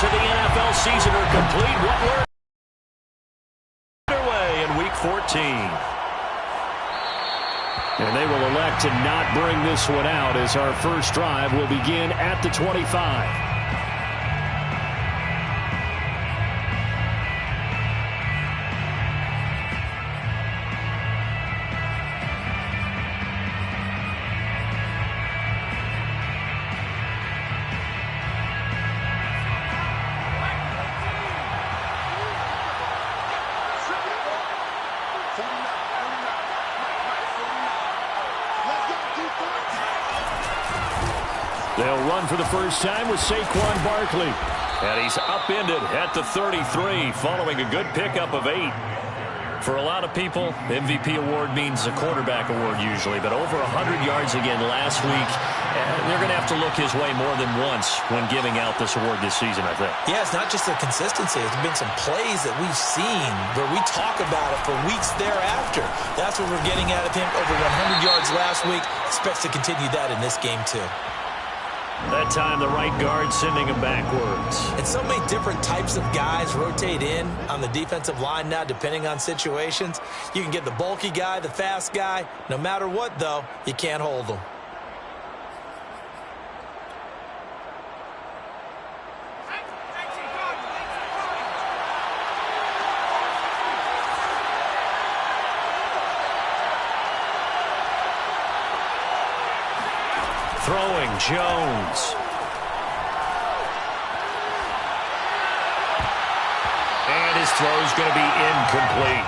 of the NFL season are complete. What we're underway in Week 14. And they will elect to not bring this one out as our first drive will begin at the 25. They'll run for the first time with Saquon Barkley. And he's upended at the 33 following a good pickup of 8. For a lot of people, MVP award means a quarterback award usually, but over 100 yards again last week. They're going to have to look his way more than once when giving out this award this season, I think. Yeah, it's not just the consistency. It's been some plays that we've seen where we talk about it for weeks thereafter. That's what we're getting out of him. Over 100 yards last week. Expects to continue that in this game, too. That time, the right guard sending him backwards. And so many different types of guys rotate in on the defensive line now, depending on situations. You can get the bulky guy, the fast guy. No matter what, though, you can't hold them. Throwing, Jones. And his throw's going to be incomplete.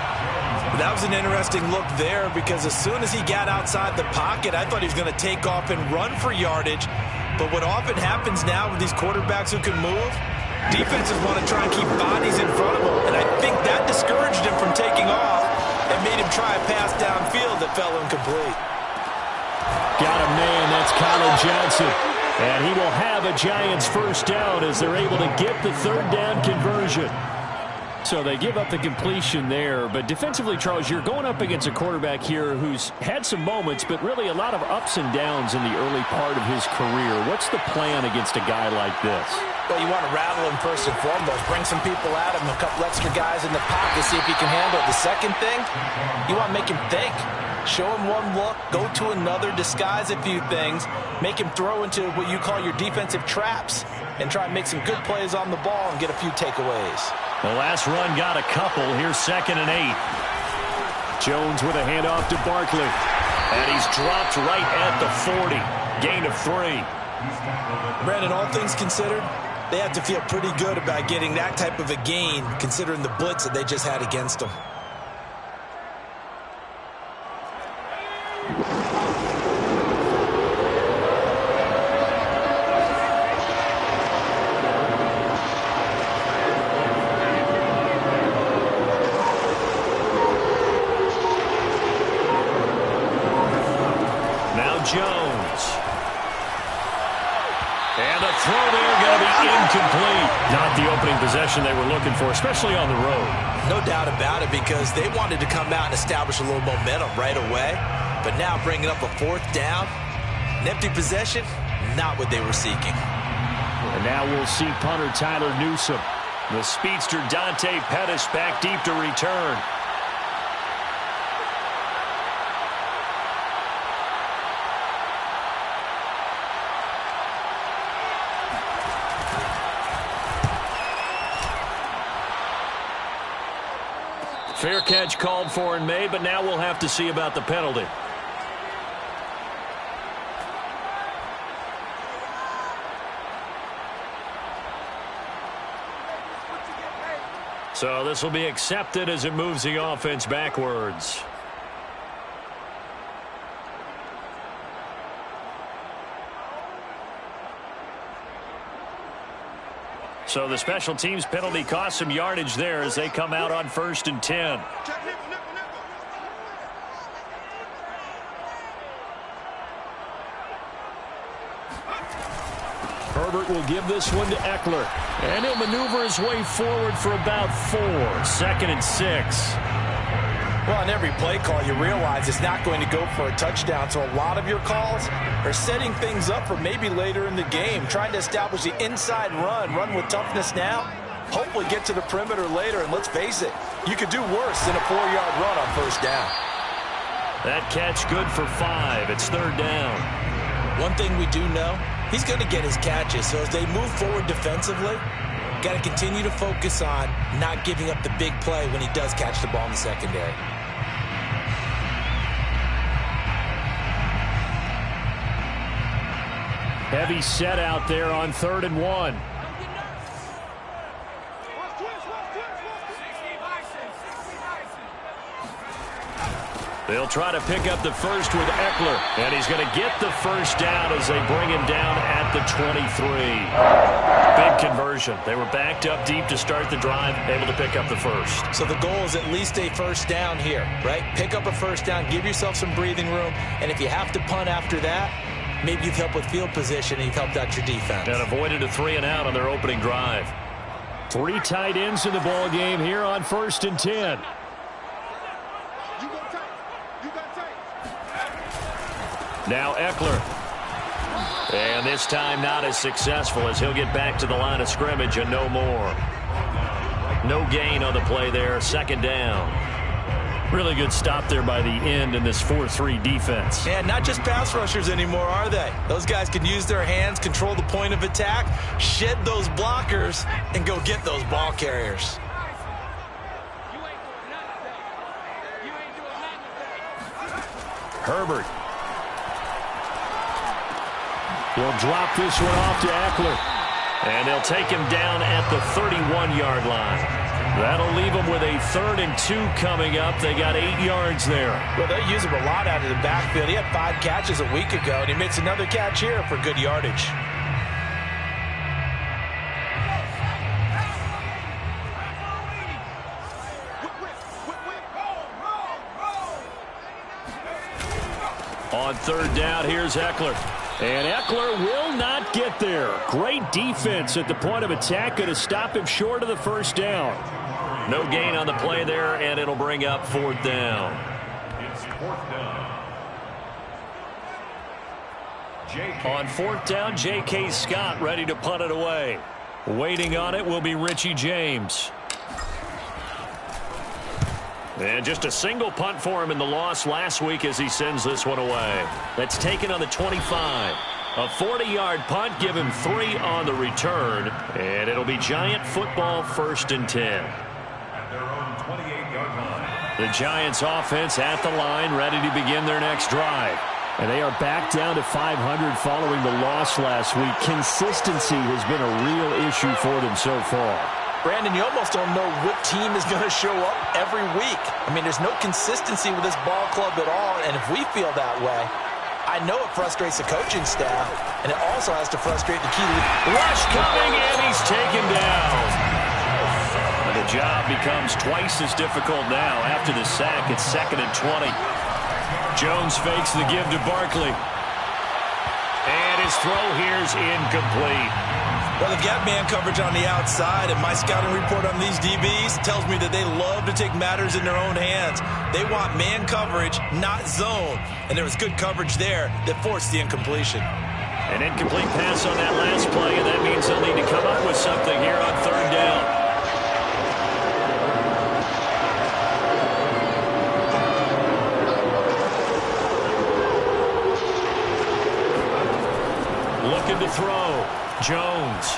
That was an interesting look there because as soon as he got outside the pocket, I thought he was going to take off and run for yardage. But what often happens now with these quarterbacks who can move, defenses want to try and keep bodies in front of them. And I think that discouraged him from taking off and made him try a pass downfield that fell incomplete. Got a man, that's Colin Johnson. And he will have a Giants first down as they're able to get the third down conversion. So they give up the completion there. But defensively, Charles, you're going up against a quarterback here who's had some moments, but really a lot of ups and downs in the early part of his career. What's the plan against a guy like this? Well, you want to rattle him first and foremost. Bring some people at him, a couple extra guys in the pocket, see if he can handle it. The second thing, you want to make him think. Show him one look, go to another, disguise a few things, make him throw into what you call your defensive traps, and try and make some good plays on the ball and get a few takeaways. The last run got a couple. Here's 2nd and 8. Jones with a handoff to Barkley. And he's dropped right at the 40. Gain of 3. Brandon, all things considered, they have to feel pretty good about getting that type of a gain, considering the blitz that they just had against them. Jones. And a throw there going to be incomplete. Not the opening possession they were looking for, especially on the road. No doubt about it, because they wanted to come out and establish a little momentum right away. But now bringing up a 4th down, an empty possession, not what they were seeking. And now we'll see punter Tyler Newsome. The speedster Dante Pettis back deep to return. Fair catch called for and made, but now we'll have to see about the penalty. So this will be accepted as it moves the offense backwards. So the special teams penalty cost some yardage there as they come out on 1st and 10. Herbert will give this one to Eckler. And he'll maneuver his way forward for about 4. 2nd and 6. Well, on every play call, you realize it's not going to go for a touchdown, so a lot of your calls are setting things up for maybe later in the game, trying to establish the inside run with toughness now, hopefully get to the perimeter later, and let's face it, you could do worse than a 4-yard run on first down. That catch good for 5. It's third down. One thing we do know, he's going to get his catches, so as they move forward defensively, got to continue to focus on not giving up the big play when he does catch the ball in the secondary. Heavy set out there on 3rd and 1. They'll try to pick up the first with Eckler, and he's going to get the first down as they bring him down at the 23. Big conversion. They were backed up deep to start the drive, able to pick up the first. So the goal is at least a first down here, right? Pick up a first down, give yourself some breathing room, and if you have to punt after that, maybe you've helped with field position and you've helped out your defense. And avoided a 3-and-out on their opening drive. 3 tight ends in the ball game here on 1st and 10. Now Eckler. And this time not as successful as he'll get back to the line of scrimmage and no more. No gain on the play there. 2nd down. Really good stop there by the end in this 4-3 defense. And not just pass rushers anymore, are they? Those guys can use their hands, control the point of attack, shed those blockers, and go get those ball carriers. Herbert. He'll drop this one off to Eckler. And they'll take him down at the 31-yard line. That'll leave them with a 3rd and 2 coming up. They got 8 yards there. Well, they use him a lot out of the backfield. He had 5 catches a week ago, and he makes another catch here for good yardage. On 3rd down, here's Eckler. And Eckler will not get there. Great defense at the point of attack. Going to stop him short of the first down. No gain on the play there, and it'll bring up 4th down. It's 4th down. On 4th down, J.K. Scott ready to punt it away. Waiting on it will be Richie James. And just a single punt for him in the loss last week as he sends this one away. That's taken on the 25. A 40-yard punt, give him 3 on the return. And it'll be Giant football 1st and 10. At their own 28-yard line. The Giants offense at the line, ready to begin their next drive. And they are back down to 500 following the loss last week. Consistency has been a real issue for them so far. Brandon, you almost don't know what team is going to show up every week. I mean, there's no consistency with this ball club at all, and if we feel that way, I know it frustrates the coaching staff, and it also has to frustrate the key. Rush coming, and he's taken down. And the job becomes twice as difficult now after the sack. It's 2nd and 20. Jones fakes the give to Barkley. And his throw here's incomplete. Well, they've got man coverage on the outside, and my scouting report on these DBs tells me that they love to take matters in their own hands. They want man coverage, not zone. And there was good coverage there that forced the incompletion. An incomplete pass on that last play, and that means they'll need to come up with something here on 3rd down. Looking to throw. Jones.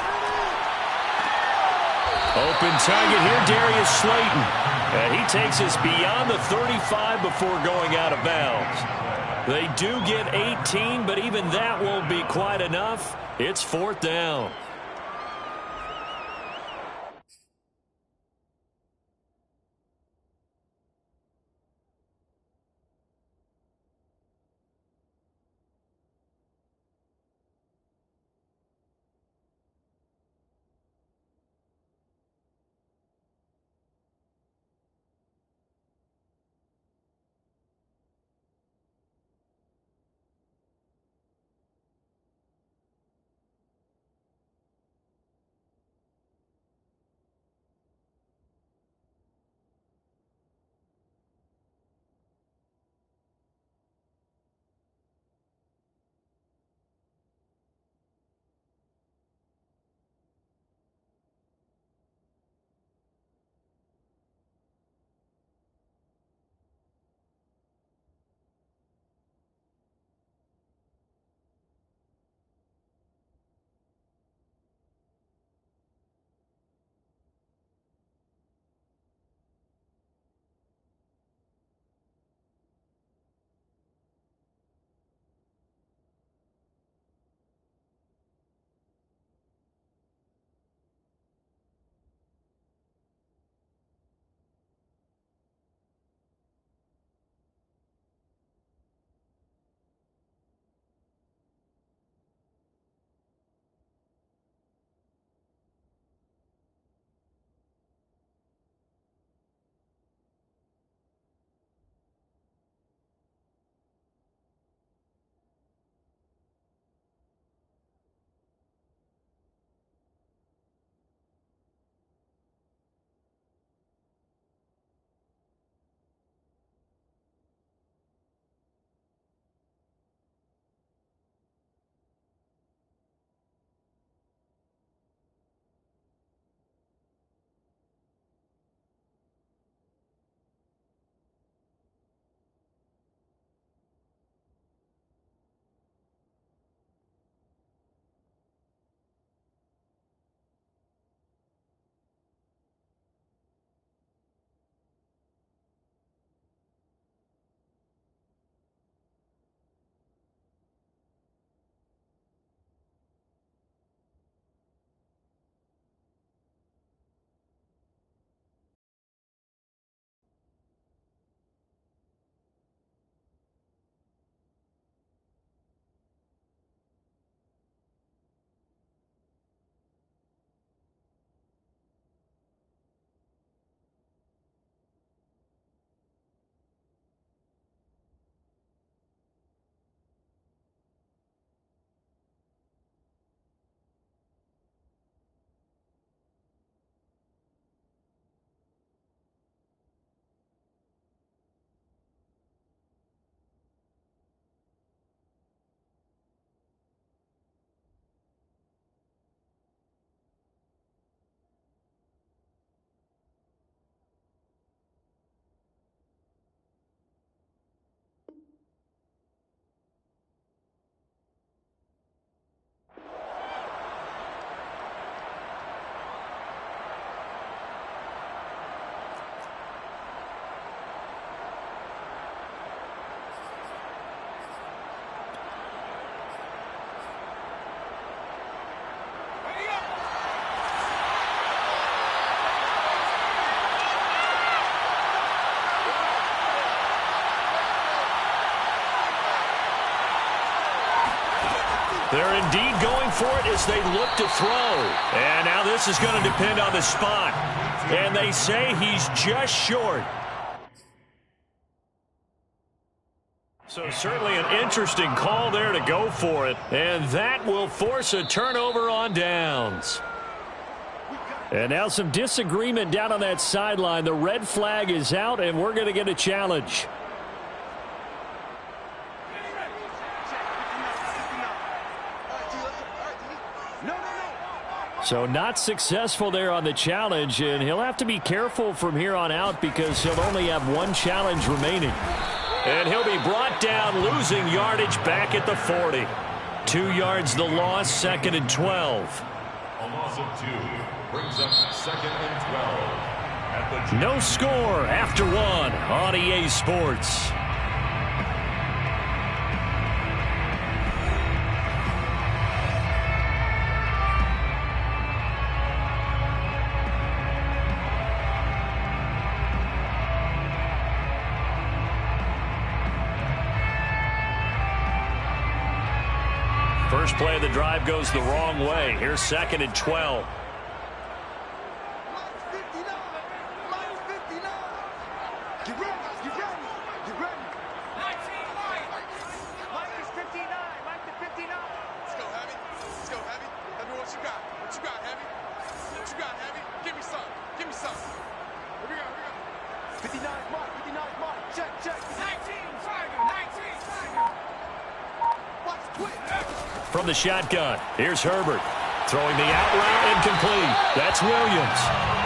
Open target here, Darius Slayton. And he takes us beyond the 35 before going out of bounds. They do get 18, but even that won't be quite enough. It's 4th down. They're indeed going for it as they look to throw. And now this is going to depend on the spot. And they say he's just short. So certainly an interesting call there to go for it. And that will force a turnover on downs. And now some disagreement down on that sideline. The red flag is out, and we're going to get a challenge. So not successful there on the challenge, and he'll have to be careful from here on out because he'll only have one challenge remaining. And he'll be brought down, losing yardage back at the 40. 2 yards the loss, 2nd and 12. A loss of 2 brings up 2nd and 12. At the No score after 1 on EA Sports. First play of the drive goes the wrong way. Here's 2nd and 12. From the shotgun, here's Herbert. Throwing the out route incomplete. That's Williams.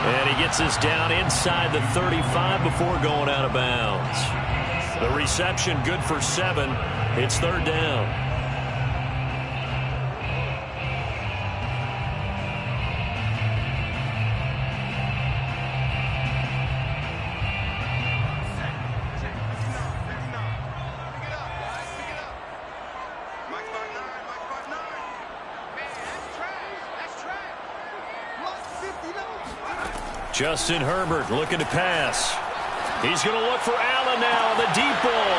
And he gets us down inside the 35 before going out of bounds. The reception good for 7. It's 3rd down. Justin Herbert looking to pass. He's going to look for Allen now. The deep ball.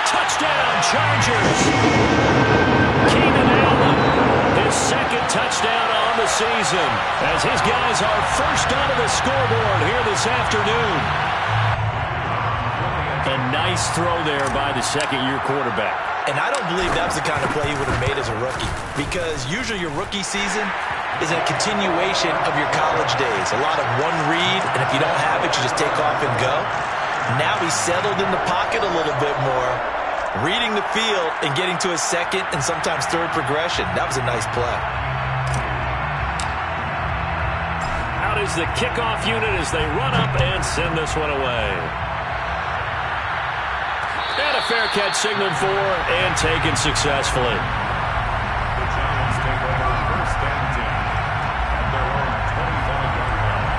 Touchdown, Chargers. Keenan Allen, his 2nd touchdown on the season, as his guys are first onto the scoreboard here this afternoon. A nice throw there by the 2nd-year quarterback. And I don't believe that was the kind of play he would have made as a rookie, because usually your rookie season is a continuation of your college days. A lot of one read, and if you don't have it, you just take off and go. Now he's settled in the pocket a little bit more, reading the field and getting to his 2nd and sometimes 3rd progression. That was a nice play. Out is the kickoff unit as they run up and send this one away. And a fair catch signaled for and taken successfully. The Giants take over 1st and 10 at their own 25-yard line.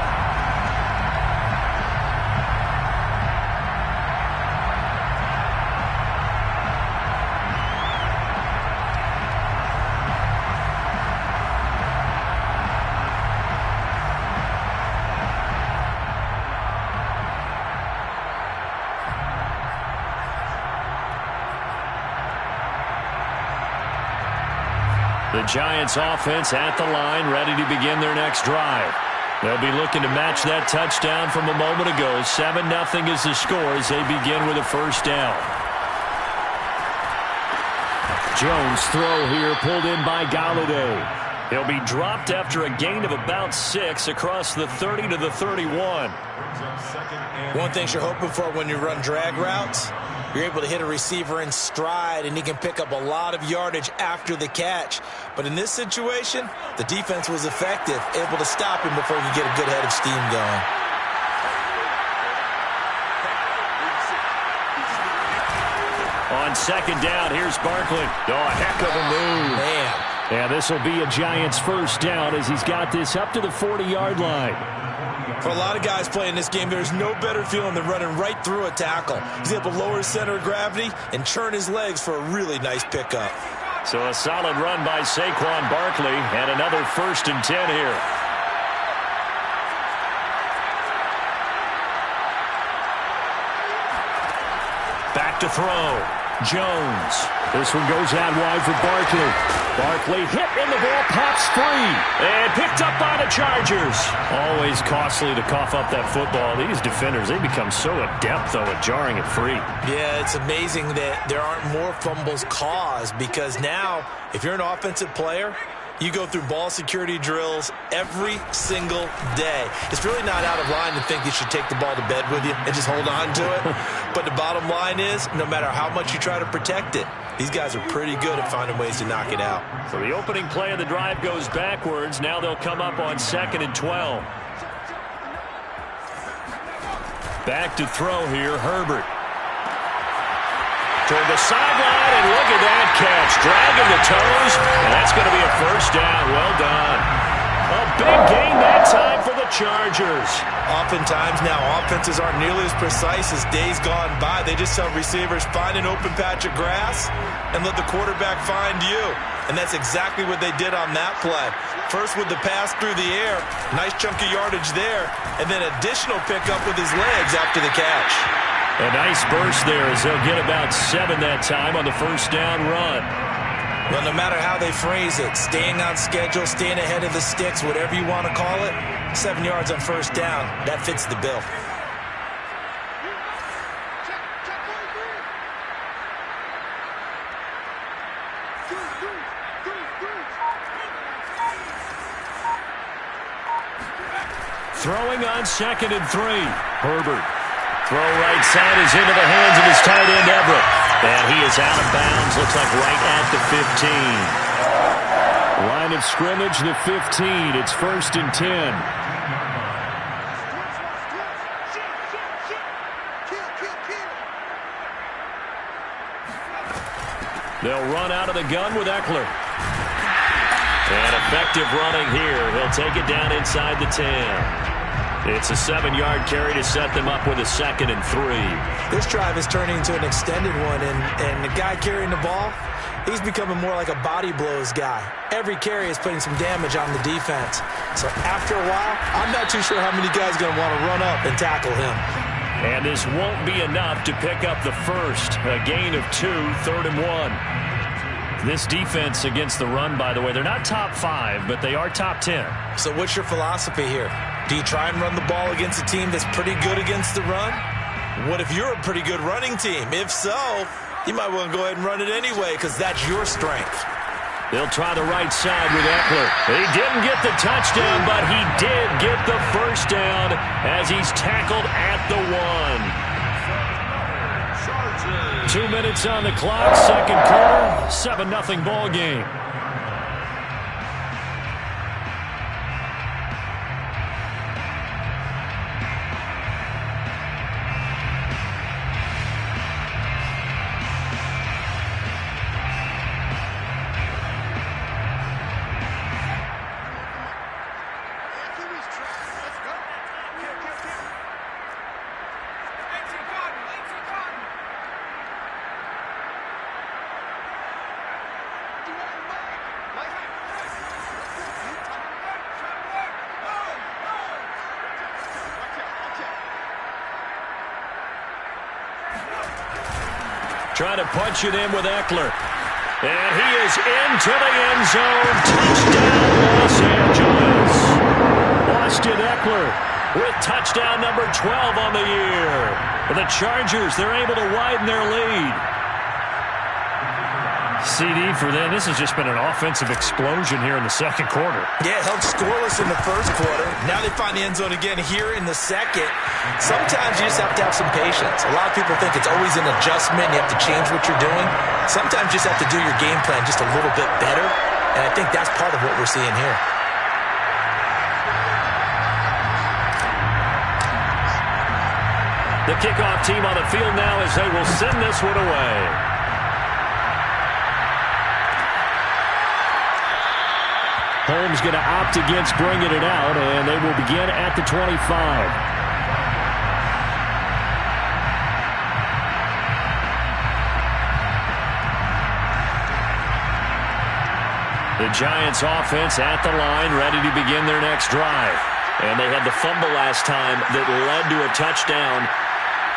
The Giants offense at the line, ready to begin their next drive. They'll be looking to match that touchdown from a moment ago. 7-0 is the score as they begin with a 1st down. Jones throw here pulled in by Galladay. He'll be dropped after a gain of about 6 across the 30 to the 31. One thing you're hoping for when you run drag routes, you're able to hit a receiver in stride, and he can pick up a lot of yardage after the catch. But in this situation, the defense was effective, able to stop him before he could get a good head of steam going. On 2nd down, here's Barkley. Oh, a heck of a move. Man. And this will be a Giants 1st down as he's got this up to the 40-yard line. For a lot of guys playing this game, there's no better feeling than running right through a tackle. He's able to lower his center of gravity and churn his legs for a really nice pickup. So a solid run by Saquon Barkley and another 1st and 10 here. Back to throw. Jones. This one goes out wide for Barkley. Barkley hit and the ball pops free. And picked up by the Chargers. Always costly to cough up that football. These defenders, they become so adept, though, at jarring it free. Yeah, it's amazing that there aren't more fumbles caused because now, if you're an offensive player, you go through ball security drills every single day. It's really not out of line to think you should take the ball to bed with you and just hold on to it. But the bottom line is, no matter how much you try to protect it, these guys are pretty good at finding ways to knock it out. So the opening play of the drive goes backwards. Now they'll come up on 2nd and 12. Back to throw here, Herbert. Toward the sideline, and look at that catch. Dragging the toes, and that's going to be a first down. Well done. A big gain that time for the Chargers. Oftentimes now, offenses aren't nearly as precise as days gone by. They just tell receivers, find an open patch of grass and let the quarterback find you. And that's exactly what they did on that play. First with the pass through the air, nice chunk of yardage there, and then additional pickup with his legs after the catch. A nice burst there as they'll get about 7 that time on the first down run. Well, no matter how they phrase it, staying on schedule, staying ahead of the sticks, whatever you want to call it, 7 yards on first down, that fits the bill. Throwing on 2nd and 3. Herbert. Throw right side is into the hands of his tight end, Everett. And he is out of bounds, looks like right at the 15. Line of scrimmage, the 15. It's 1st and 10. They'll run out of the gun with Eckler. And effective running here. He'll take it down inside the 10. It's a 7-yard carry to set them up with a 2nd and 3. This drive is turning into an extended one, and the guy carrying the ball, he's becoming more like a body blows guy. Every carry is putting some damage on the defense. So after a while, I'm not too sure how many guys are going to want to run up and tackle him. And this won't be enough to pick up the first. A gain of 2, 3rd and 1. This defense against the run, by the way, they're not top 5, but they are top 10. So what's your philosophy here? Do you try and run the ball against a team that's pretty good against the run? What if you're a pretty good running team? If so, you might want to go ahead and run it anyway because that's your strength. They'll try the right side with Eckler. He didn't get the touchdown, but he did get the first down as he's tackled at the 1. 2 minutes on the clock, second quarter, 7-0 ball game. Trying to punch it in with Eckler. And he is into the end zone. Touchdown, Los Angeles. Austin Eckler with touchdown number 12 on the year. For the Chargers, they're able to widen their lead. CD for them. This has just been an offensive explosion here in the second quarter. Yeah, held scoreless in the first quarter. Now they find the end zone again here in the second. Sometimes you just have to have some patience. A lot of people think it's always an adjustment. You have to change what you're doing. Sometimes you just have to do your game plan just a little bit better. And I think that's part of what we're seeing here. The kickoff team on the field now as they will send this one away. Holmes going to opt against bringing it out, and they will begin at the 25. The Giants offense at the line, ready to begin their next drive. And they had the fumble last time that led to a touchdown.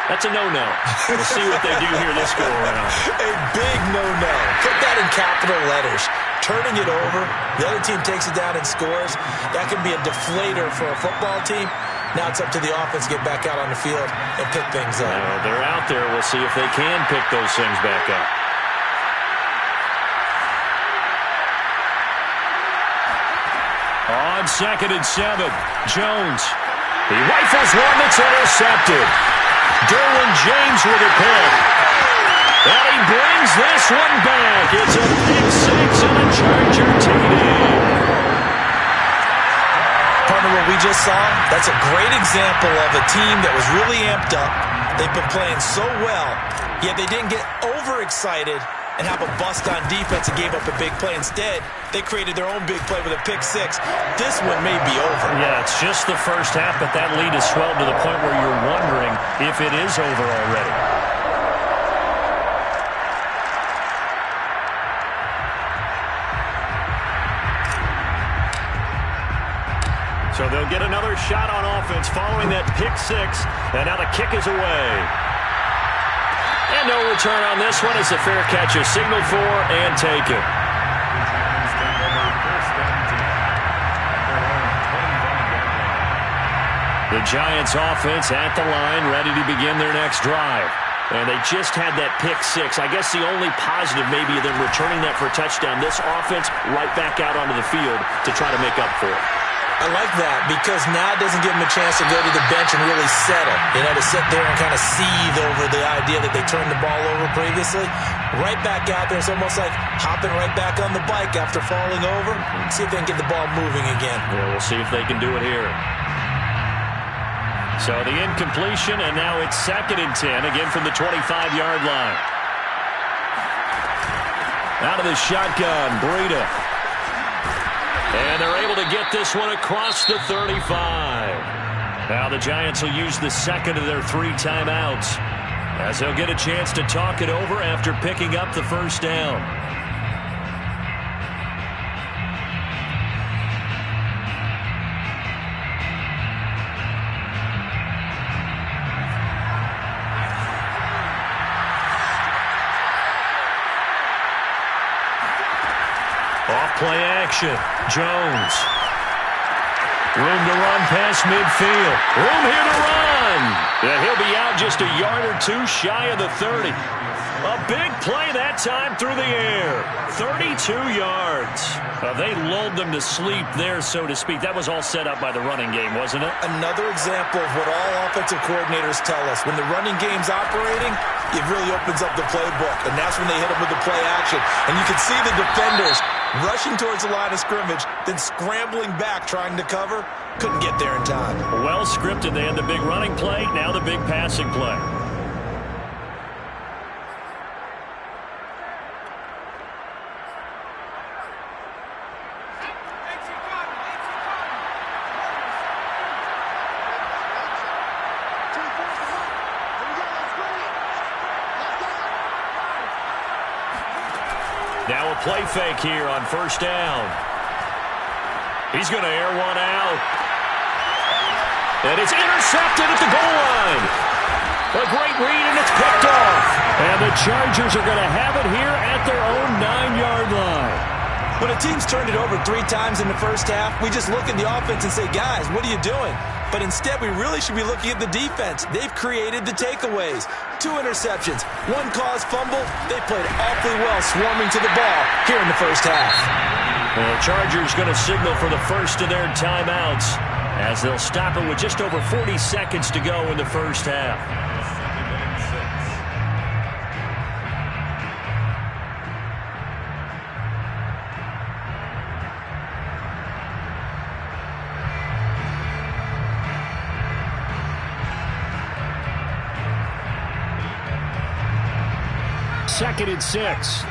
That's a no-no. We'll see what they do here this go-around. A big no-no. Put that in capital letters. Turning it over, the other team takes it down and scores. That can be a deflator for a football team. Now it's up to the offense to get back out on the field and pick things up. They're out there. We'll see if they can pick those things back up. On 2nd and 7, Jones. He rifles one that's intercepted. Derwin James with a pick. And he brings this one back. It's a pick six and a Charger TD. Partner, what we just saw, that's a great example of a team that was really amped up. They've been playing so well, yet they didn't get overexcited and have a bust on defense and gave up a big play. Instead, they created their own big play with a pick six. This one may be over. Yeah, it's just the first half, but that lead has swelled to the point where you're wondering if it is over already. So they'll get another shot on offense following that pick six, and now the kick is away. And no return on this one as the fair catch is signaled for and taken. The Giants offense at the line, ready to begin their next drive. And they just had that pick six. I guess the only positive maybe of them returning that for a touchdown. This offense right back out onto the field to try to make up for it. I like that because now it doesn't give them a chance to go to the bench and really settle. To sit there and kind of seethe over the idea that they turned the ball over previously. Right back out there. It's almost like hopping right back on the bike after falling over. See if they can get the ball moving again. Yeah, we'll see if they can do it here. So the incompletion, and now it's 2nd and 10, again from the 25-yard line. Out of the shotgun, Breida. And they're able to get this one across the 35. Now the Giants will use the second of their 3 timeouts as they'll get a chance to talk it over after picking up the first down. Off-play action. Jones. Room to run past midfield. Room here to run. Yeah, he'll be out just a yard or two shy of the 30. A big play that time through the air. 32 yards. They lulled them to sleep there, so to speak. That was all set up by the running game, wasn't it? Another example of what all offensive coordinators tell us. When the running game's operating, it really opens up the playbook. And that's when they hit them with the play action. And you can see the defenders rushing towards the line of scrimmage, then scrambling back trying to cover. Couldn't get there in time. Well scripted. They had the big running play, now the big passing play. Now a play fake here on first down. He's going to air one out. And it's intercepted at the goal line. A great read, and it's picked off. And the Chargers are going to have it here at their own 9-yard line. When a team's turned it over 3 times in the first half, we just look at the offense and say, guys, what are you doing? But instead, we really should be looking at the defense. They've created the takeaways. 2 interceptions, 1 caused fumble. They played awfully well swarming to the ball here in the first half. The Chargers going to signal for the first of their timeouts as they'll stop it with just over 40 seconds to go in the first half. Second and 6.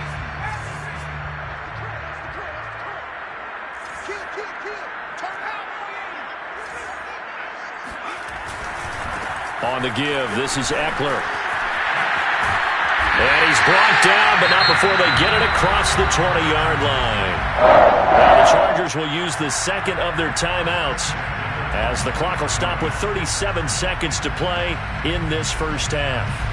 On the give, this is Eckler. And he's brought down, but not before they get it across the 20-yard line. Now the Chargers will use the second of their timeouts as the clock will stop with 37 seconds to play in this first half.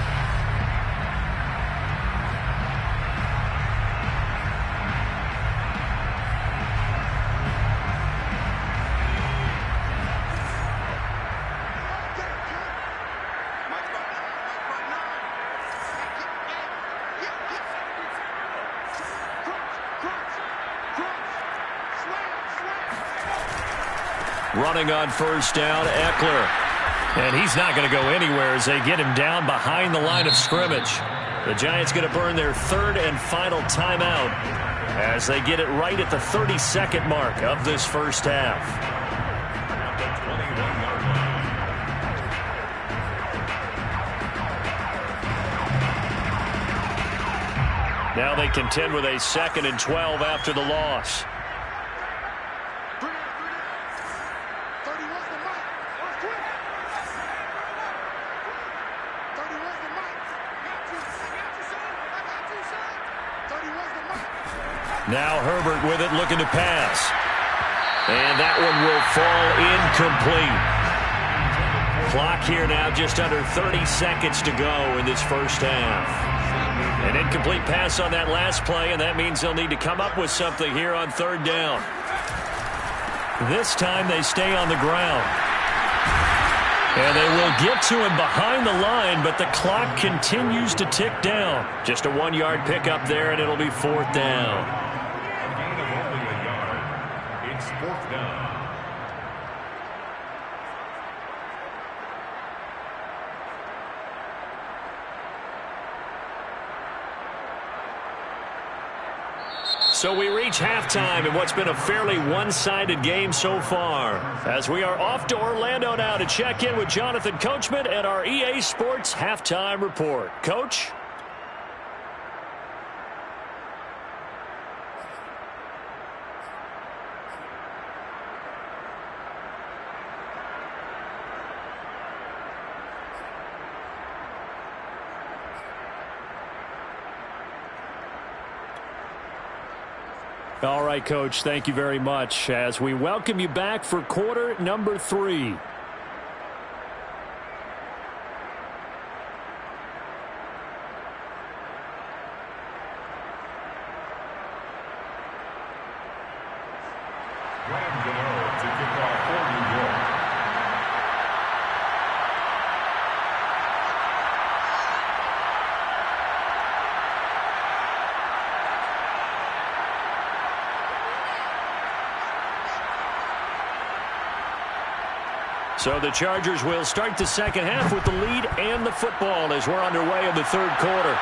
Running on first down, Eckler. And he's not going to go anywhere as they get him down behind the line of scrimmage. The Giants going to burn their third and final timeout as they get it right at the 32nd mark of this first half. Now they contend with a 2nd and 12 after the loss. Now Herbert with it, looking to pass. And that one will fall incomplete. Clock here now just under 30 seconds to go in this first half. An incomplete pass on that last play, and that means they'll need to come up with something here on third down. This time they stay on the ground. And they will get to him behind the line, but the clock continues to tick down. Just a 1-yard pickup there, and it'll be 4th down. So we reach halftime in what's been a fairly one-sided game so far, as we are off to Orlando now to check in with Jonathan Coachman and our EA Sports Halftime Report. Coach? All right, Coach, thank you very much as we welcome you back for quarter number 3. To kick off for New York. So the Chargers will start the second half with the lead and the football as we're underway in the third quarter.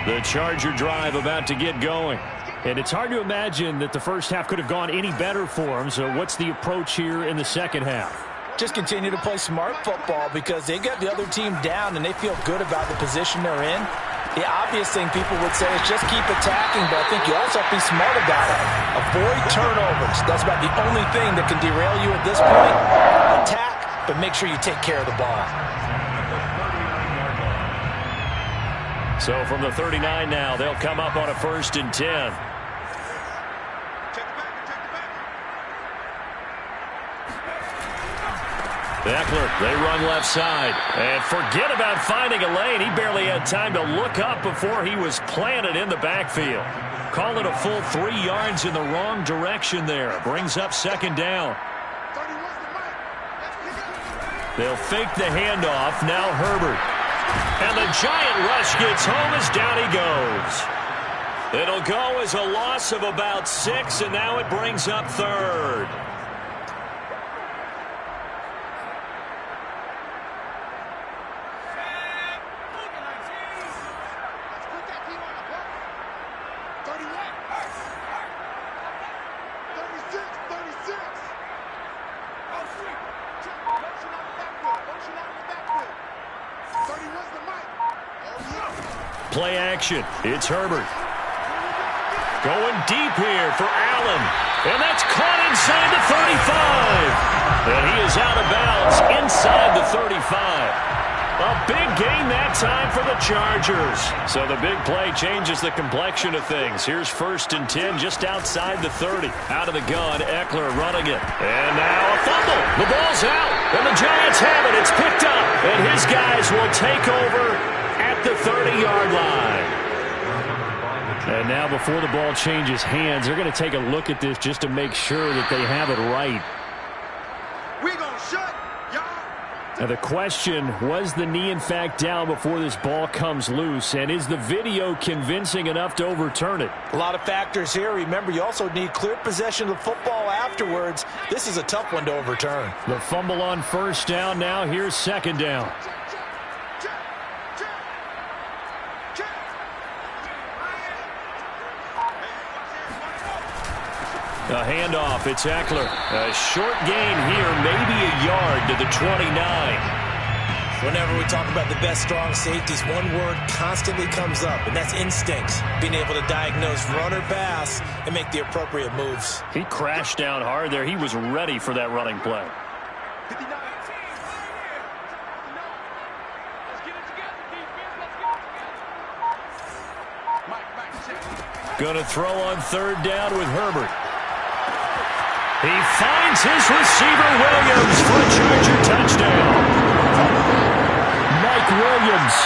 The Charger drive about to get going. And it's hard to imagine that the first half could have gone any better for them. So what's the approach here in the second half? Just continue to play smart football because they got the other team down and they feel good about the position they're in. The obvious thing people would say is just keep attacking, but I think you also have to be smart about it. Avoid turnovers. That's about the only thing that can derail you at this point. Attack, but make sure you take care of the ball. So from the 39 now, they'll come up on a 1st and 10. Eckler, they run left side. And forget about finding a lane. He barely had time to look up before he was planted in the backfield. Call it a full 3 yards in the wrong direction there. Brings up 2nd down. They'll fake the handoff. Now Herbert. And the giant rush gets home as down he goes. It'll go as a loss of about 6, and now it brings up 3rd. Play action. It's Herbert. Going deep here for Allen. And that's caught inside the 35. And he is out of bounds inside the 35. A big gain that time for the Chargers. So the big play changes the complexion of things. Here's 1st and 10 just outside the 30. Out of the gun, Eckler running it. And now a fumble. The ball's out. And the Giants have it. It's picked up. And his guys will take over at the 30-yard line. And now before the ball changes hands, they're going to take a look at this just to make sure that they have it right. We're going to shut y'all. Now the question, was the knee in fact down before this ball comes loose? And is the video convincing enough to overturn it? A lot of factors here. Remember, you also need clear possession of the football afterwards. This is a tough one to overturn. The fumble on 1st down. Now here's 2nd down. A handoff. It's Eckler. A short gain here, maybe a yard to the 29. Whenever we talk about the best strong safeties, one word constantly comes up, and that's instincts. Being able to diagnose run or pass and make the appropriate moves. He crashed down hard there. He was ready for that running play. Going to throw on 3rd down with Herbert. He finds his receiver, Williams, for a Charger touchdown. Mike Williams,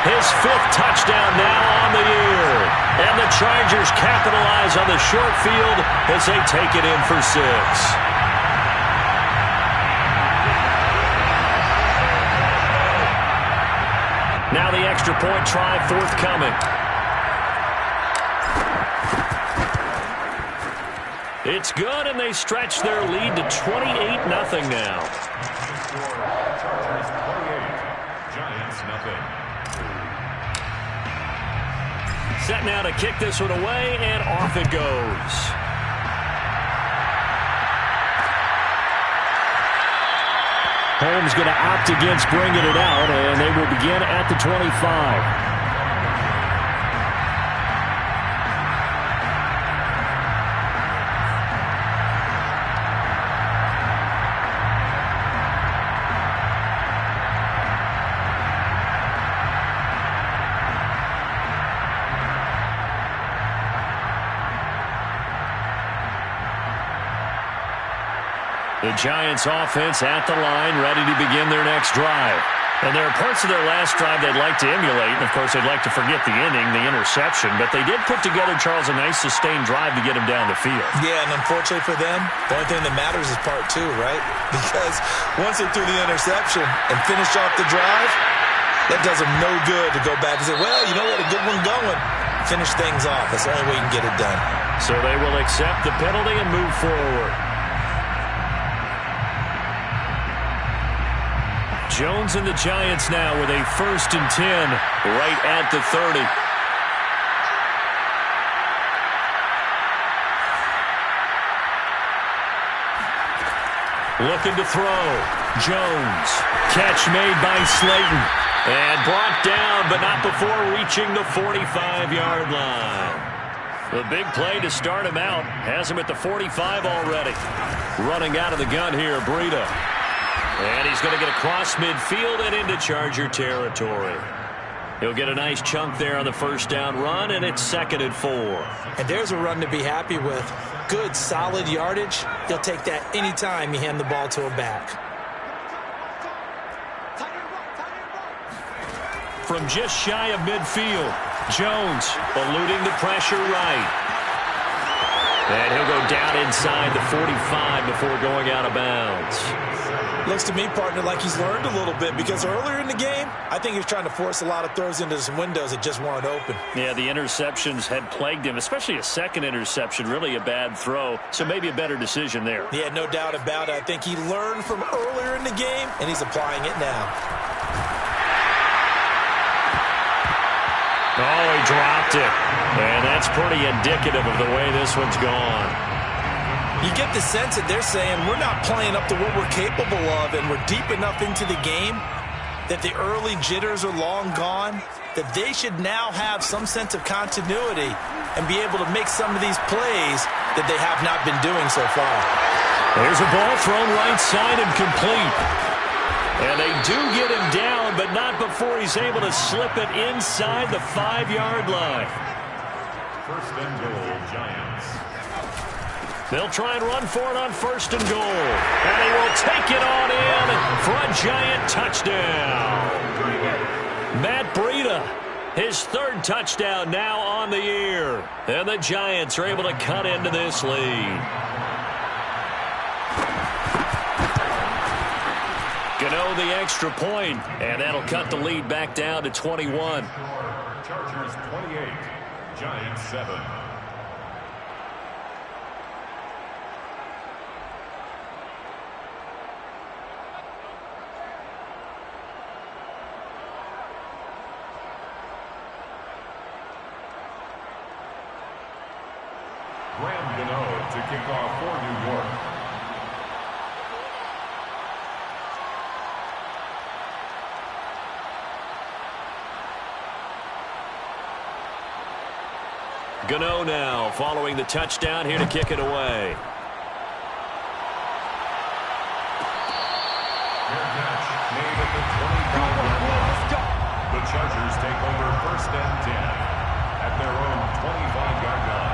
his 5th touchdown now on the year. And the Chargers capitalize on the short field as they take it in for 6. Now the extra point try forthcoming. It's good, and they stretch their lead to 28-0 now. Chargers 28, Giants nothing. Set now to kick this one away, and off it goes. Holmes going to opt against bringing it out, and they will begin at the 25. The Giants offense at the line, ready to begin their next drive. And there are parts of their last drive they'd like to emulate, and of course they'd like to forget the inning, the interception, but they did put together, Charles, a nice sustained drive to get him down the field. Yeah, and unfortunately for them, the only thing that matters is part 2, right? Because once they threw the interception and finished off the drive, that does them no good to go back and say, well, you know what, a good one going. Finish things off. That's the only way you can get it done. So they will accept the penalty and move forward. Jones and the Giants now with a 1st and 10 right at the 30. Looking to throw. Jones. Catch made by Slayton. And brought down, but not before reaching the 45-yard line. The big play to start him out. Has him at the 45 already. Running out of the gun here, Breida. And he's going to get across midfield and into Charger territory. He'll get a nice chunk there on the 1st down run, and it's 2nd and 4. And there's a run to be happy with. Good, solid yardage. He'll take that anytime you hand the ball to a back. From just shy of midfield, Jones eluding the pressure right. And he'll go down inside the 45 before going out of bounds. Looks to me, partner, like he's learned a little bit, because earlier in the game, I think he was trying to force a lot of throws into some windows that just weren't open. Yeah, the interceptions had plagued him, especially a second interception, really a bad throw, so maybe a better decision there. Yeah, no doubt about it. I think he learned from earlier in the game, and he's applying it now. Oh, he dropped it. And that's pretty indicative of the way this one's gone. You get the sense that they're saying we're not playing up to what we're capable of, and we're deep enough into the game that the early jitters are long gone, that they should now have some sense of continuity and be able to make some of these plays that they have not been doing so far. There's a ball thrown right side and complete. And they do get him down, but not before he's able to slip it inside the 5-yard line. First and goal, Giants. They'll try and run for it on first and goal. And he will take it on in for a Giant touchdown. Matt Breida, his 3rd touchdown now on the year. And the Giants are able to cut into this lead. Gano the extra point, and that'll cut the lead back down to 21. Chargers 28, Giants 7. Graham Gano to kick off for New York. Gano now following the touchdown here to kick it away. Their catch made at the 25-yard line. The Chargers take over first and 10 at their own 25-yard line.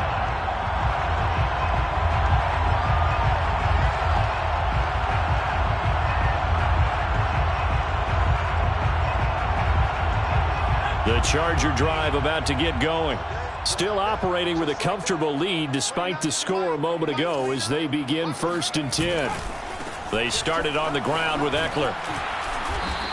The Charger drive about to get going. Still operating with a comfortable lead despite the score a moment ago as they begin first and 10. They started on the ground with Eckler.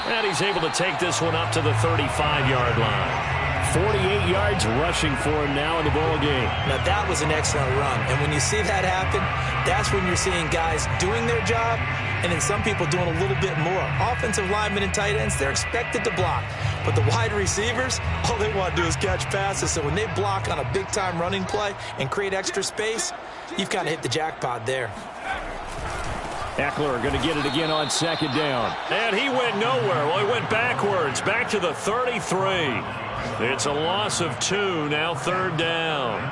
And he's able to take this one up to the 35-yard line. 48 yards rushing for him now in the ball game. Now that was an excellent run. And when you see that happen, that's when you're seeing guys doing their job and then some people doing a little bit more. Offensive linemen and tight ends, they're expected to block. But the wide receivers, all they want to do is catch passes. So when they block on a big-time running play and create extra space, you've kind of hit the jackpot there. Eckler going to get it again on second down. And he went nowhere. Well, he went backwards, back to the 33. It's a loss of 2, now 3rd down.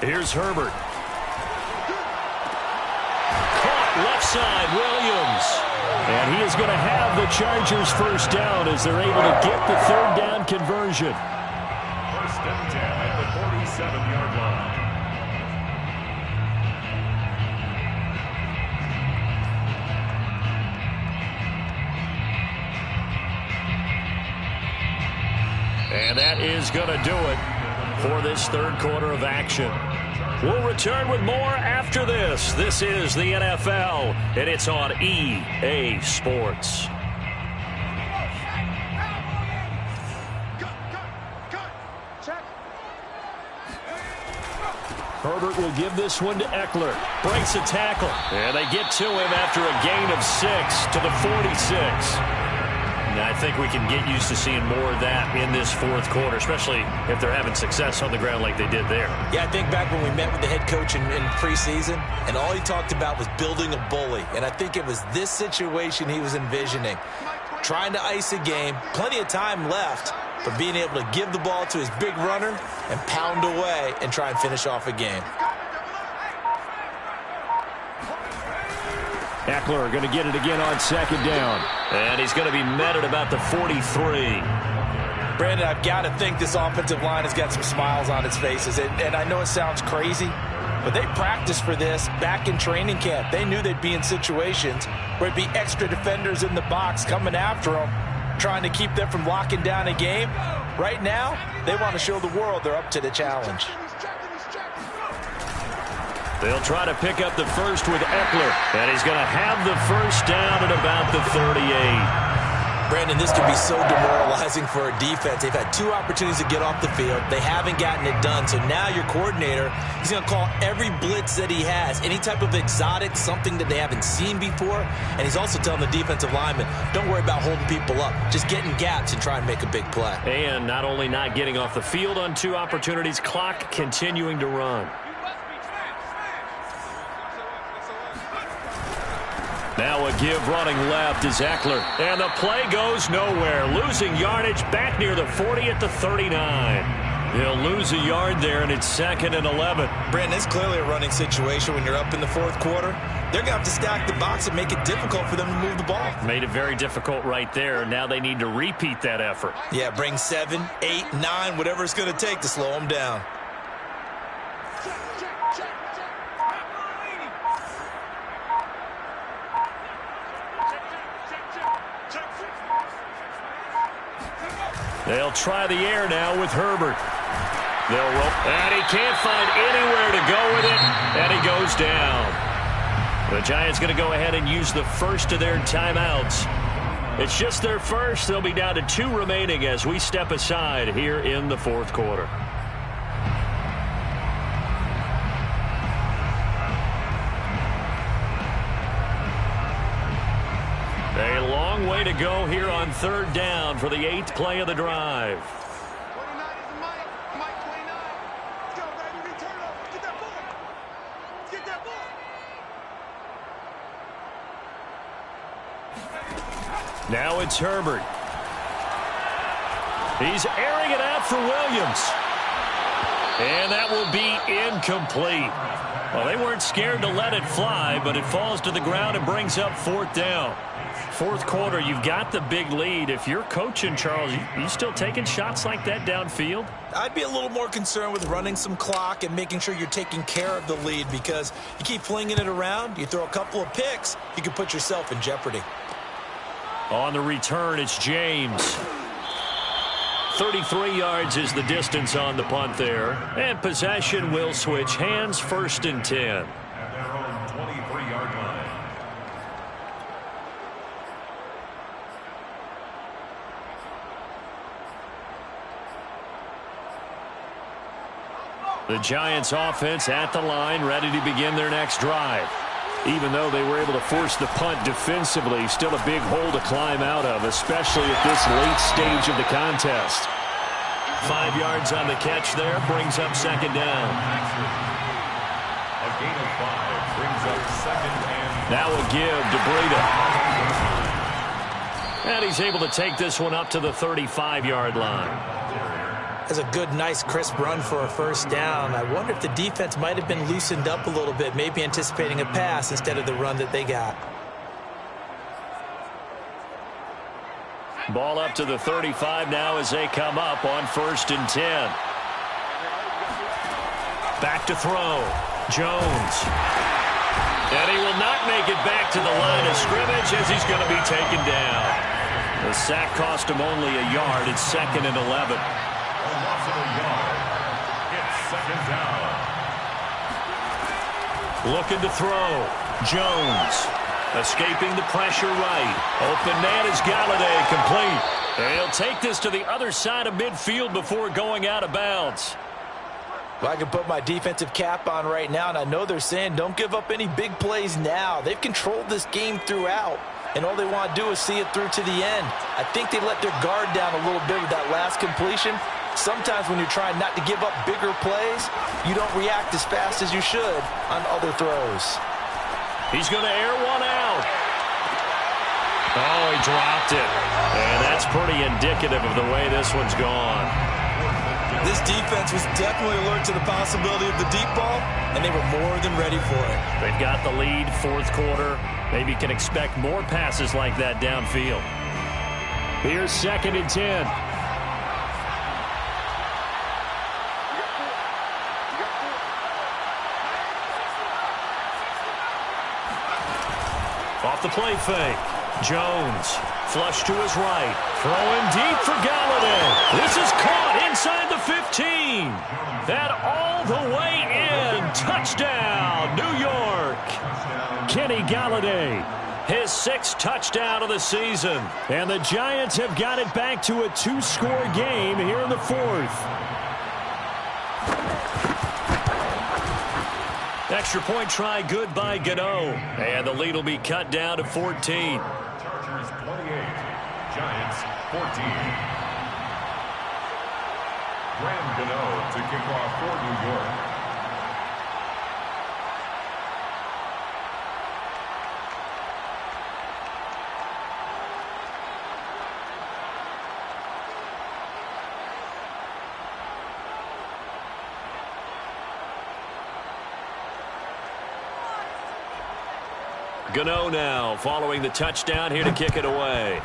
Here's Herbert. Caught left side, Williams. And he is going to have the Chargers first down as they're able to get the 3rd down conversion. First and 10 at the 47-yard line. And that is going to do it for this 3rd quarter of action. We'll return with more after this. This is the NFL, and it's on EA Sports. Herbert will give this one to Eckler. Breaks a tackle. And they get to him after a gain of 6 to the 46. Now, I think we can get used to seeing more of that in this 4th quarter, especially if they're having success on the ground like they did there. Yeah, I think back when we met with the head coach in preseason, and all he talked about was building a bully. And I think it was this situation he was envisioning. Trying to ice a game, plenty of time left, but being able to give the ball to his big runner and pound away and try and finish off a game. Eckler going to get it again on second down. And he's going to be met at about the 43. Brandon, I've got to think this offensive line has got some smiles on its faces. And I know it sounds crazy, but they practiced for this back in training camp. They knew they'd be in situations where it'd be extra defenders in the box coming after them, trying to keep them from locking down a game. Right now, they want to show the world they're up to the challenge. They'll try to pick up the first with Eckler, and he's going to have the first down at about the 38. Brandon, this could be so demoralizing for a defense. They've had 2 opportunities to get off the field. They haven't gotten it done. So now your coordinator, he's going to call every blitz that he has, any type of exotic, something that they haven't seen before. And he's also telling the defensive lineman, don't worry about holding people up. Just get in gaps and try and make a big play. And not only not getting off the field on 2 opportunities, clock continuing to run. Now a give running left is Eckler. And the play goes nowhere. Losing yardage back near the 40 at the 39. He'll lose a yard there, and it's 2nd and 11. Brandon, it's clearly a running situation when you're up in the 4th quarter. They're going to have to stack the box and make it difficult for them to move the ball. Made it very difficult right there. Now they need to repeat that effort. Yeah, bring 7, 8, 9, whatever it's going to take to slow them down. They'll try the air now with Herbert. They'll roll, and he can't find anywhere to go with it, and he goes down. The Giants going to go ahead and use the first of their timeouts. It's just their first. They'll be down to 2 remaining as we step aside here in the 4th quarter. A long way to go here on 3rd down for the 8th play of the drive. Now it's Herbert. He's airing it out for Williams. And that will be incomplete. Well, they weren't scared to let it fly, but it falls to the ground and brings up 4th down. 4th quarter, you've got the big lead. If you're coaching, Charles, you still taking shots like that downfield? I'd be a little more concerned with running some clock and making sure you're taking care of the lead, because you keep flinging it around, you throw a couple of picks, you can put yourself in jeopardy. On the return, it's James. 33 yards is the distance on the punt there. And possession will switch hands, 1st and 10. At their own 23-yard line. The Giants offense at the line, ready to begin their next drive. Even though they were able to force the punt defensively, still a big hole to climb out of, especially at this late stage of the contest. 5 yards on the catch there, brings up 2nd down. A gain of 5 brings up 2nd and... Now a give to Breida. And he's able to take this one up to the 35-yard line. That's a good, nice, crisp run for a 1st down. I wonder if the defense might have been loosened up a little bit, maybe anticipating a pass instead of the run that they got. Ball up to the 35 now as they come up on 1st and 10. Back to throw. Jones. And he will not make it back to the line of scrimmage as he's going to be taken down. The sack cost him only a yard. It's 2nd and 11. Loss of a yard. It's 2nd down. Looking to throw. Jones. Escaping the pressure right. Open man is Galladay, complete. And he'll take this to the other side of midfield before going out of bounds. Well, I can put my defensive cap on right now, and I know they're saying don't give up any big plays now. They've controlled this game throughout, and all they want to do is see it through to the end. I think they let their guard down a little bit with that last completion. Sometimes when you're trying not to give up bigger plays, you don't react as fast as you should on other throws. He's going to air one out. Oh, he dropped it. And that's pretty indicative of the way this one's gone. This defense was definitely alert to the possibility of the deep ball, and they were more than ready for it. They've got the lead, 4th quarter. Maybe can expect more passes like that downfield. Here's 2nd and 10. Off the play fake. Jones, flush to his right. Throwing deep for Galladay. This is caught inside the 15. That all the way in. Touchdown, New York. Kenny Galladay, his 6th touchdown of the season. And the Giants have got it back to a 2-score game here in the 4th. Extra point try good by Gano. And the lead will be cut down to 14. Chargers 28, Giants 14. Graham Gano to kick off for New York. Gano now following the touchdown here to kick it away.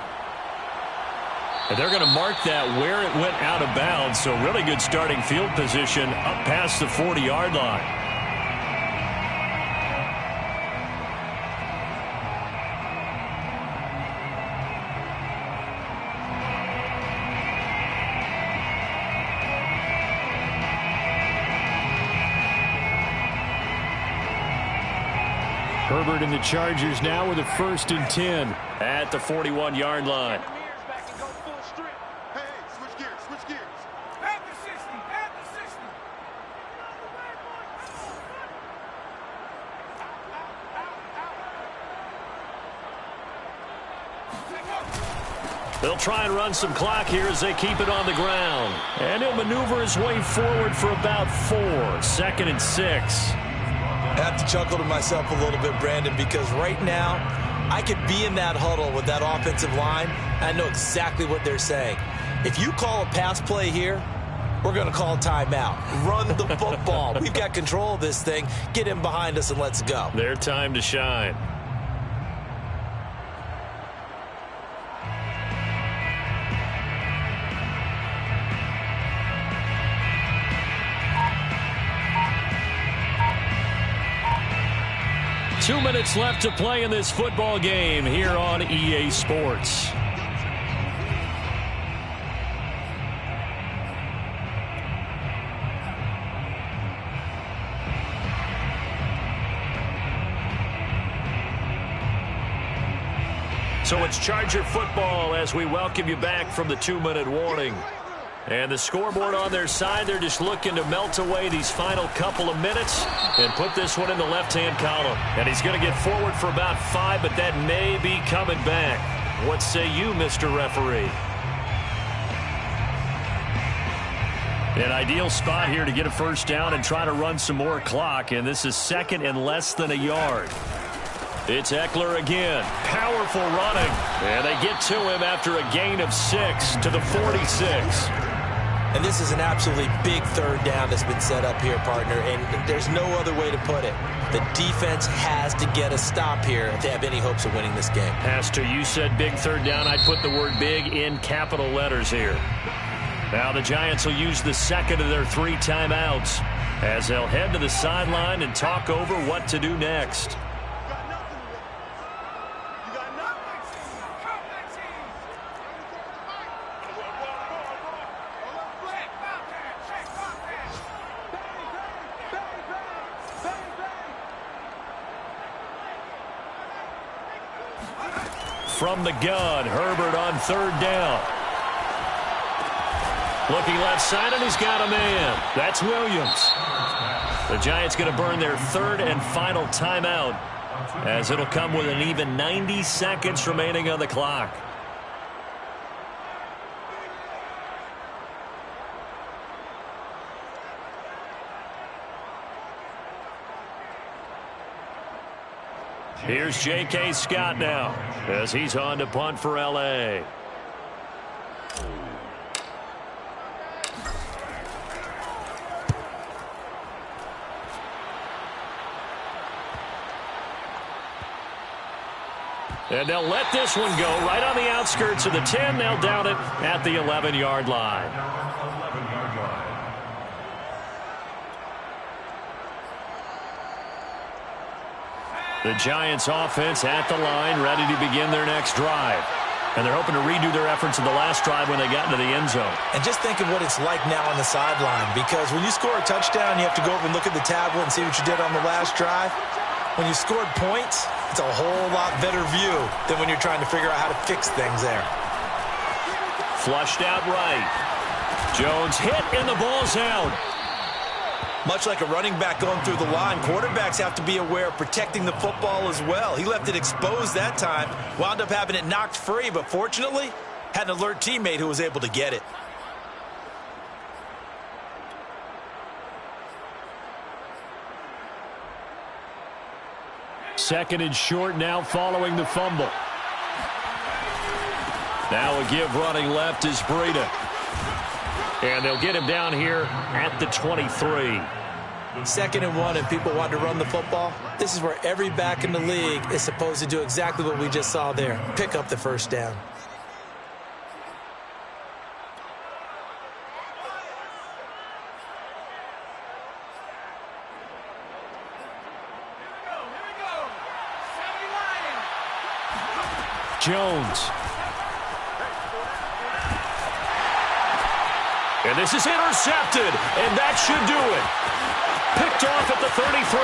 And they're going to mark that where it went out of bounds, so really good starting field position up past the 40-yard line. Herbert and the Chargers now with a 1st and 10 at the 41-yard line. Hey, switch gears, switch gears. At the 60, at the 60. They'll try and run some clock here as they keep it on the ground. And he'll maneuver his way forward for about 4. 2nd and 6. I have to chuckle to myself a little bit, Brandon, because right now I could be in that huddle with that offensive line. I know exactly what they're saying. If you call a pass play here, we're going to call timeout. Run the football. We've got control of this thing. Get in behind us and let's go. Their time to shine. Two minutes left to play in this football game here on EA Sports. So it's Charger football as we welcome you back from the 2-minute warning. And the scoreboard on their side, they're just looking to melt away these final couple of minutes and put this one in the left-hand column. And he's going to get forward for about 5, but that may be coming back. What say you, Mr. Referee? An ideal spot here to get a 1st down and try to run some more clock, and this is 2nd and less than a yard. It's Eckler again. Powerful running. And they get to him after a gain of 6 to the 46. And this is an absolutely big 3rd down that's been set up here, partner, and there's no other way to put it. The defense has to get a stop here if they have any hopes of winning this game. Pastor, you said big 3rd down. I'd put the word big in capital letters here. Now the Giants will use the 2nd of their 3 timeouts as they'll head to the sideline and talk over what to do next. From the gun, Herbert on 3rd down. Looking left side, and he's got a man. That's Williams. The Giants going to burn their 3rd and final timeout as it'll come with an even 90 seconds remaining on the clock. Here's J.K. Scott now as he's on to punt for L.A. And they'll let this one go right on the outskirts of the 10. They'll down it at the 11-yard line. The Giants offense at the line, ready to begin their next drive. And they're hoping to redo their efforts in the last drive when they got into the end zone. And just think of what it's like now on the sideline, because when you score a touchdown, you have to go over and look at the tablet and see what you did on the last drive. When you scored points, it's a whole lot better view than when you're trying to figure out how to fix things there. Flushed out right. Jones hit, and the ball's out. Much like a running back going through the line, quarterbacks have to be aware of protecting the football as well. He left it exposed that time, wound up having it knocked free, but fortunately, had an alert teammate who was able to get it. Second and short now following the fumble. Now a give running left is Breida. And they'll get him down here at the 23. 2nd and 1 and people want to run the football, this is where every back in the league is supposed to do exactly what we just saw there. Pick up the first down. Jones. And this is intercepted, and that should do it. Picked off at the 33.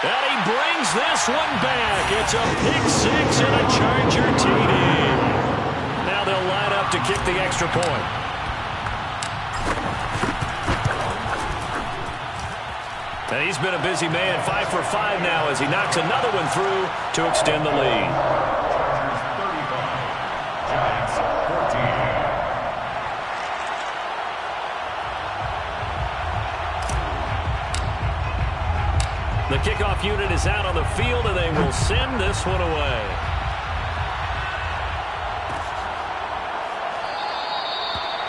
And he brings this one back. It's a pick 6 and a Charger TD. Now they'll line up to kick the extra point. And he's been a busy man, 5 for 5 now as he knocks another one through to extend the lead. Giants 14. The kickoff unit is out on the field, and they will send this one away.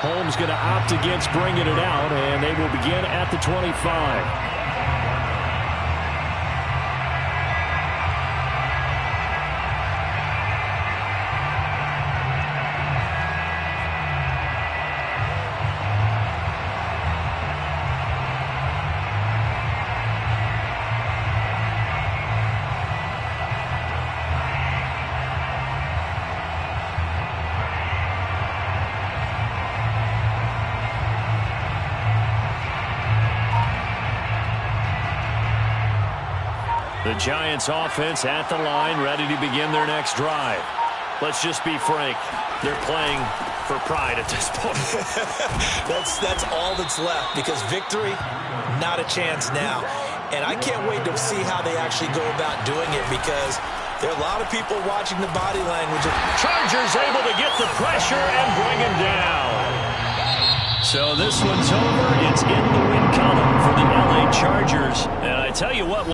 Holmes going to opt against bringing it out, and they will begin at the 25. The Giants offense at the line, ready to begin their next drive. Let's just be frank. They're playing for pride at this point. That's all that's left, because victory, not a chance now. And I can't wait to see how they actually go about doing it, because there are a lot of people watching the body language. Chargers able to get the pressure and bring him down. So this one's over. It's in the win column for the LA Chargers. And I tell you what.